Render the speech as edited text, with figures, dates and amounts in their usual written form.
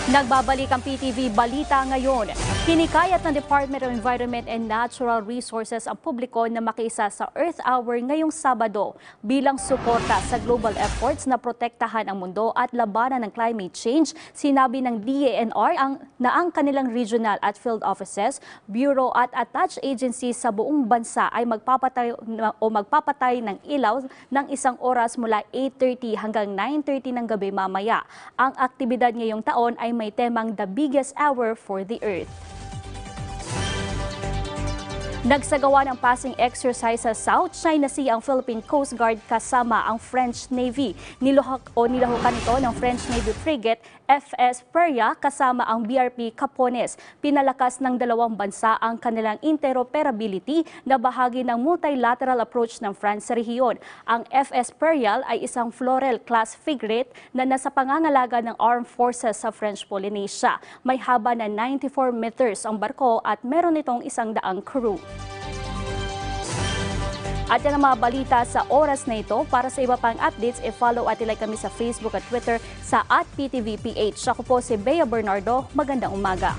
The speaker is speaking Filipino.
Nagbabalik ang PTV Balita ngayon. Hinikayat ng Department of Environment and Natural Resources ang publiko na makiisa sa Earth Hour ngayong Sabado bilang suporta sa global efforts na protektahan ang mundo at labanan ng climate change. Sinabi ng DENR na ang kanilang regional at field offices, bureau at attached agencies sa buong bansa ay magpapatay ng ilaw ng 1 oras mula 8:30 hanggang 9:30 ng gabi mamaya. Ang aktibidad ngayong taon ay may temang The Biggest Hour for the Earth. Nagsagawa ng passing exercise sa South China Sea ang Philippine Coast Guard kasama ang French Navy. Nilahukan ito ng French Navy frigate FS Peria kasama ang BRP Capones. Pinalakas ng dalawang bansa ang kanilang interoperability na bahagi ng multilateral approach ng France sa rehiyon. Ang FS Perial ay isang Florel-class frigate na nasa pangangalaga ng Armed Forces sa French Polynesia. May haba na 94 meters ang barko at meron itong 100 crew. At yan ang mga balita sa oras na ito. Para sa iba pang updates, i-follow at ilike kami sa Facebook at Twitter sa @PTVPH. Ako po si Bea Bernardo. Magandang umaga.